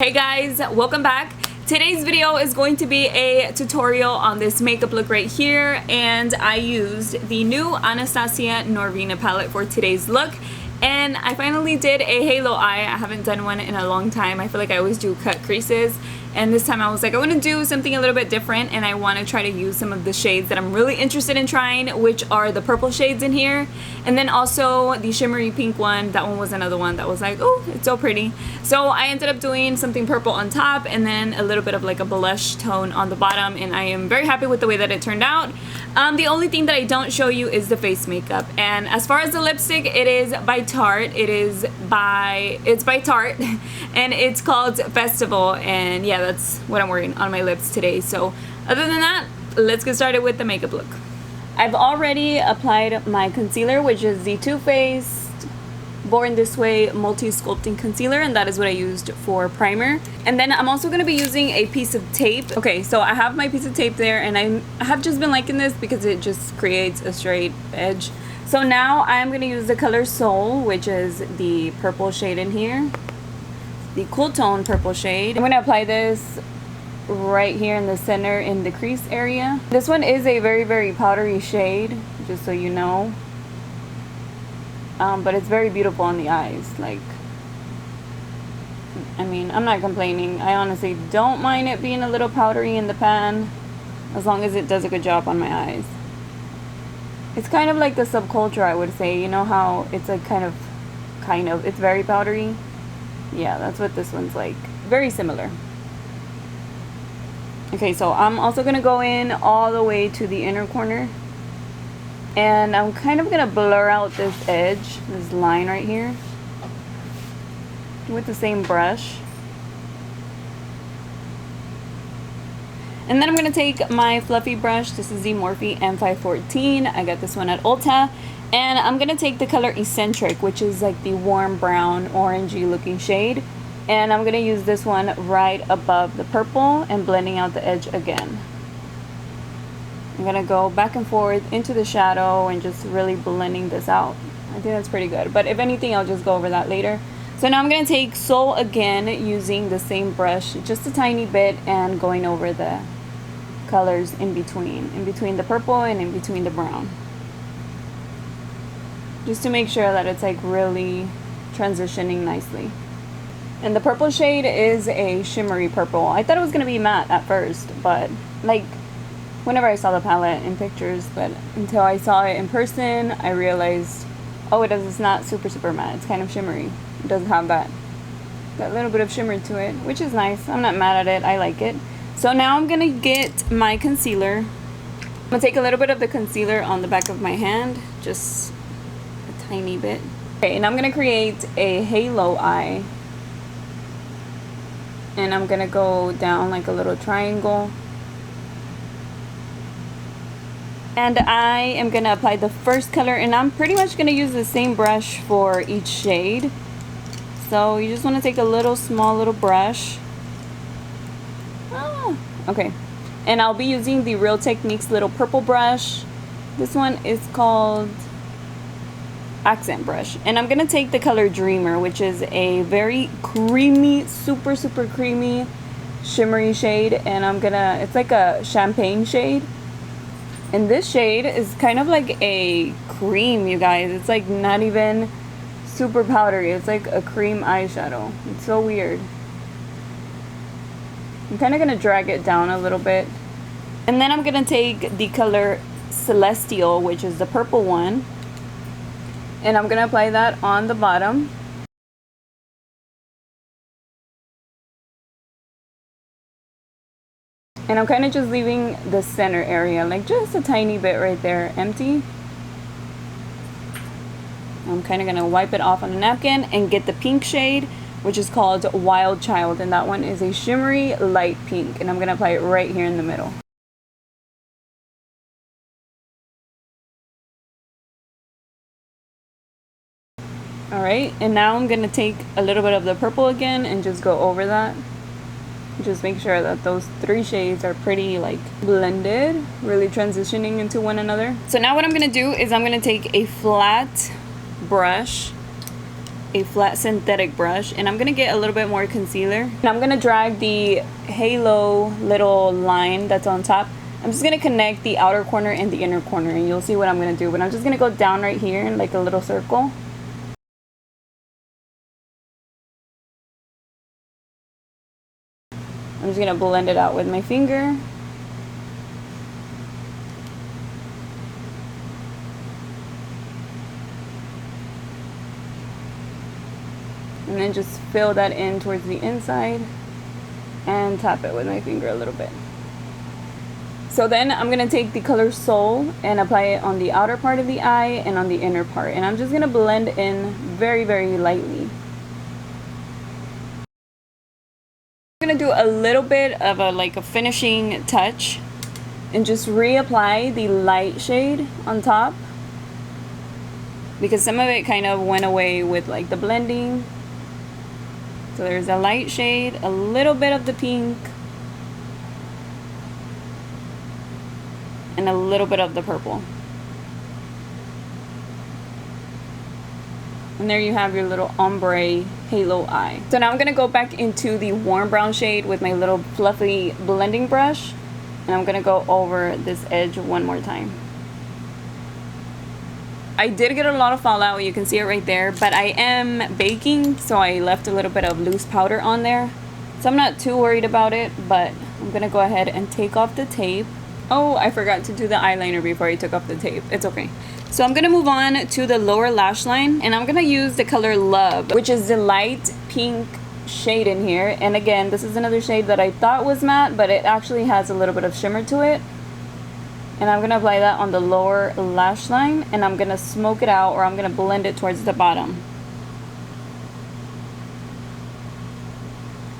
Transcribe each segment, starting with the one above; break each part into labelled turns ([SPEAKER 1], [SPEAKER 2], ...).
[SPEAKER 1] Hey guys, welcome back. Today's video is going to be a tutorial on this makeup look right here, and I used the new Anastasia Norvina palette for today's look. And I finally did a halo eye. I haven't done one in a long time. I feel like I always do cut creases, and this time I was like, I want to do something a little bit different, and I want to try to use some of the shades that I'm really interested in trying, which are the purple shades in here, and then also the shimmery pink one. That one was another one that was like, oh, it's so pretty. So I ended up doing something purple on top and then a little bit of like a blush tone on the bottom, and I am very happy with the way that it turned out. The only thing that I don't show you is the face makeup. And as far as the lipstick, it is by Tarte. It's by Tarte and it's called Festival, and yeah, that's what I'm wearing on my lips today. So other than that, let's get started with the makeup look. I've already applied my concealer, which is the Too Faced Born This Way multi-sculpting concealer, and that is what I used for primer. And then I'm also going to be using a piece of tape. Okay, so I have my piece of tape there, and I have just been liking this because it just creates a straight edge. So now I'm going to use the color Soul, which is the purple shade in here, the cool tone purple shade. I'm going to apply this right here in the center in the crease area. This one is a very powdery shade, just so you know. But it's very beautiful on the eyes. Like, I mean, I'm not complaining. I honestly don't mind it being a little powdery in the pan, as long as it does a good job on my eyes. It's kind of like the subculture, I would say. You know how it's like kind of, it's very powdery? Yeah, that's what this one's like. Very similar. Okay, so I'm also going to go in all the way to the inner corner. And I'm kind of going to blur out this edge, this line right here, with the same brush. And then I'm going to take my fluffy brush. This is the Morphe M514. I got this one at Ulta. And I'm going to take the color Eccentric, which is like the warm brown, orangey looking shade. And I'm going to use this one right above the purple and blending out the edge again. I'm going to go back and forth into the shadow and just really blending this out. I think that's pretty good. But if anything, I'll just go over that later. So now I'm going to take Soul again using the same brush, just a tiny bit, and going over the colors in between the purple and in between the brown. Just to make sure that it's like really transitioning nicely. And the purple shade is a shimmery purple. I thought it was going to be matte at first, but like, whenever I saw the palette in pictures, but until I saw it in person, I realized, oh, it's not super matte. It's kind of shimmery. It does have that little bit of shimmer to it, which is nice. I'm not mad at it. I like it. So now I'm going to get my concealer. I'm going to take a little bit of the concealer on the back of my hand, just a tiny bit. Okay, and I'm going to create a halo eye. And I'm going to go down like a little triangle. And I am going to apply the first color, and I'm pretty much going to use the same brush for each shade. So you just want to take a small little brush. Okay. And I'll be using the Real Techniques little purple brush. This one is called Accent Brush. And I'm going to take the color Dreamer, which is a very creamy, super creamy, shimmery shade. And it's like a champagne shade. And this shade is kind of like a cream, you guys. It's like not even super powdery. It's like a cream eyeshadow. It's so weird. I'm kind of going to drag it down a little bit. And then I'm going to take the color Celestial, which is the purple one. And I'm going to apply that on the bottom. And I'm kind of just leaving the center area, like just a tiny bit right there, empty. I'm kind of going to wipe it off on a napkin and get the pink shade, which is called Wild Child. And that one is a shimmery light pink. And I'm going to apply it right here in the middle. Alright, and now I'm going to take a little bit of the purple again and just go over that. Just make sure that those three shades are pretty like blended, really transitioning into one another. So now what I'm going to do is I'm going to take a flat brush, a flat synthetic brush, and I'm gonna get a little bit more concealer, and I'm gonna drag the halo little line that's on top. I'm just gonna connect the outer corner and the inner corner, and you'll see what I'm gonna do. But I'm just gonna go down right here like a little circle. I'm just gonna blend it out with my finger. And then just fill that in towards the inside and tap it with my finger a little bit. So then I'm going to take the color Soul and apply it on the outer part of the eye and on the inner part. And I'm just going to blend in very, very lightly. I'm going to do a little bit of a finishing touch and just reapply the light shade on top, because some of it kind of went away with like the blending. So there's a light shade, a little bit of the pink, and a little bit of the purple. And there you have your little ombre halo eye. So now I'm gonna go back into the warm brown shade with my little fluffy blending brush, and I'm gonna go over this edge one more time. I did get a lot of fallout, you can see it right there, but I am baking, so I left a little bit of loose powder on there. So I'm not too worried about it, but I'm gonna go ahead and take off the tape. Oh, I forgot to do the eyeliner before I took off the tape. It's okay. So I'm gonna move on to the lower lash line, and I'm gonna use the color Love, which is the light pink shade in here. And again, this is another shade that I thought was matte, but it actually has a little bit of shimmer to it. And I'm going to apply that on the lower lash line, and I'm going to smoke it out, or I'm going to blend it towards the bottom.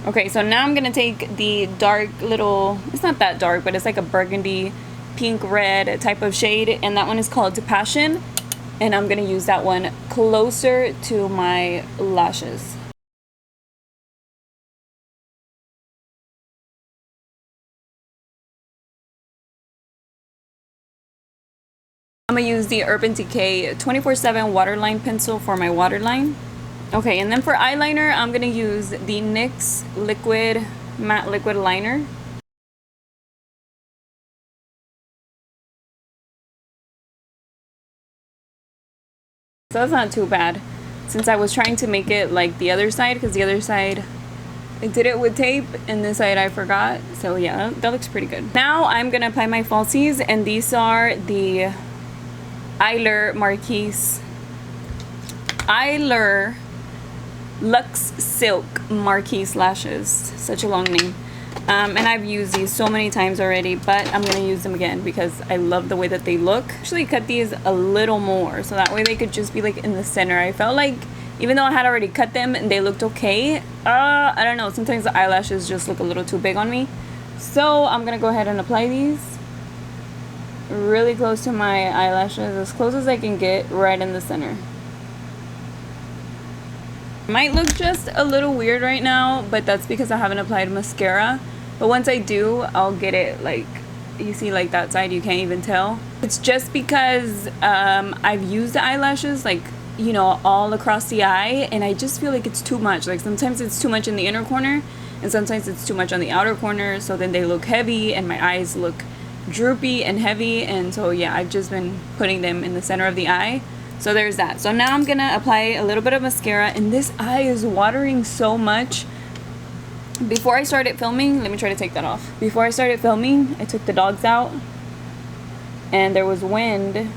[SPEAKER 1] Okay, so now I'm going to take the dark little, it's not that dark, but it's like a burgundy pink red type of shade, and that one is called Passion, and I'm going to use that one closer to my lashes. I'm going to use the Urban Decay 24/7 waterline pencil for my waterline. Okay, and then for eyeliner, I'm going to use the NYX liquid matte liquid liner. So that's not too bad, since I was trying to make it like the other side, because the other side I did it with tape, and this side I forgot. So yeah, that looks pretty good. Now I'm going to apply my falsies, and these are the Eyelure Luxe Silk Marquise lashes. Such a long name. And I've used these so many times already, but I'm going to use them again because I love the way that they look. Actually cut these a little more, so that way they could just be like in the center. I felt like even though I had already cut them and they looked okay, I don't know, sometimes the eyelashes just look a little too big on me. So I'm going to go ahead and apply these really close to my eyelashes, as close as I can get, right in the center. Might look just a little weird right now, but that's because I haven't applied mascara. But once I do, I'll get it like, you see like that side, you can't even tell. It's just because I've used the eyelashes like, you know, all across the eye, and I just feel like it's too much. Like sometimes it's too much in the inner corner, and sometimes it's too much on the outer corner, so then they look heavy and my eyes look droopy and heavy. And so yeah, I've just been putting them in the center of the eye. So there's that. So now I'm gonna apply a little bit of mascara, and this eye is watering so much. Before I started filming, let me try to take that off. Before I started filming, I took the dogs out and there was wind,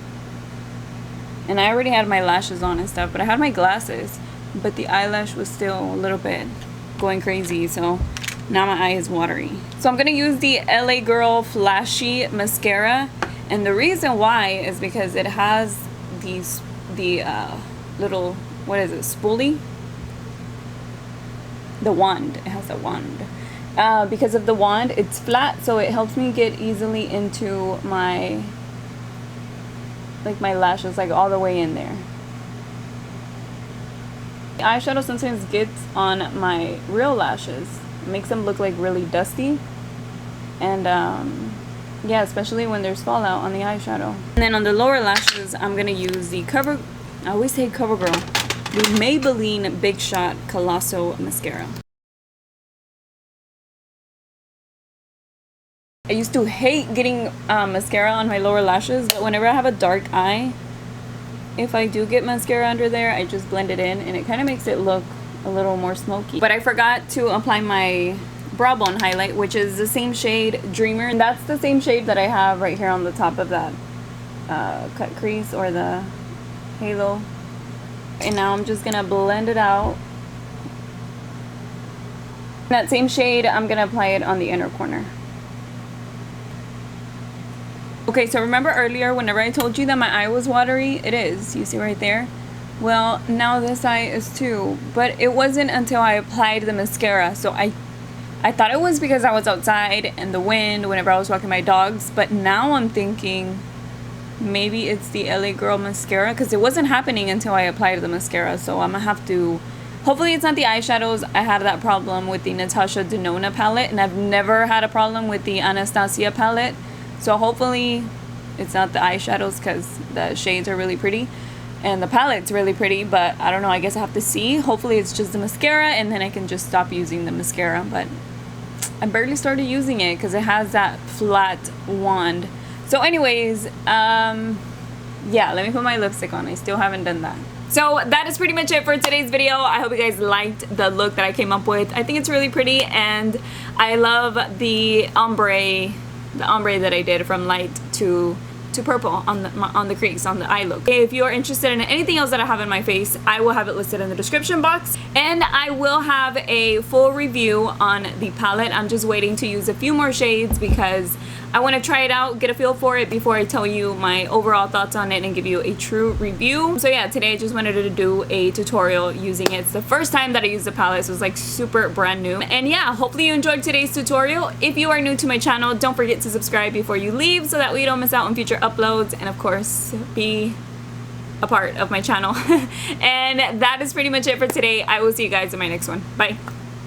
[SPEAKER 1] and I already had my lashes on and stuff, but I had my glasses, but the eyelash was still a little bit going crazy. So now my eye is watery. So I'm gonna use the LA Girl Flashy Mascara, and the reason why is because it has the little, what is it, spoolie? The wand. It has a wand. Because of the wand, it's flat, so it helps me get easily into my, like my lashes, like all the way in there. The eyeshadow sometimes gets on my real lashes. It makes them look like really dusty. And yeah, especially when there's fallout on the eyeshadow. And then on the lower lashes, I'm gonna use the I always say CoverGirl. the Maybelline Big Shot Colosso Mascara. I used to hate getting mascara on my lower lashes, but whenever I have a dark eye, if I do get mascara under there, I just blend it in and it kind of makes it look a little more smoky. But I forgot to apply my brow bone highlight, which is the same shade Dreamer, and that's the same shade that I have right here on the top of that cut crease or the halo. And now I'm just gonna blend it out. That same shade, I'm gonna apply it on the inner corner. Okay, so remember earlier whenever I told you that my eye was watery? It is, you see right there? Well, now this eye is too, but it wasn't until I applied the mascara. So I thought it was because I was outside and the wind whenever I was walking my dogs, but now I'm thinking maybe it's the LA Girl mascara, because it wasn't happening until I applied the mascara. So I'm gonna have to, hopefully it's not the eyeshadows. I have that problem with the Natasha Denona palette, and I've never had a problem with the Anastasia palette. So hopefully it's not the eyeshadows, because the shades are really pretty and the palette's really pretty, but I don't know, I guess I have to see. Hopefully it's just the mascara and then I can just stop using the mascara, but I barely started using it because it has that flat wand. So anyways, yeah, let me put my lipstick on. I still haven't done that. So that is pretty much it for today's video. I hope you guys liked the look that I came up with. I think it's really pretty, and I love the ombre that I did from light to purple on the crease, on the eye look. If you are interested in anything else that I have in my face, I will have it listed in the description box, and I will have a full review on the palette. I'm just waiting to use a few more shades because I want to try it out, get a feel for it before I tell you my overall thoughts on it and give you a true review. So yeah, today I just wanted to do a tutorial using it. It's the first time that I used the palette, so it's like super brand new. And yeah, hopefully you enjoyed today's tutorial. If you are new to my channel, don't forget to subscribe before you leave so that way you don't miss out on future uploads, and of course be a part of my channel. And that is pretty much it for today. I will see you guys in my next one. Bye.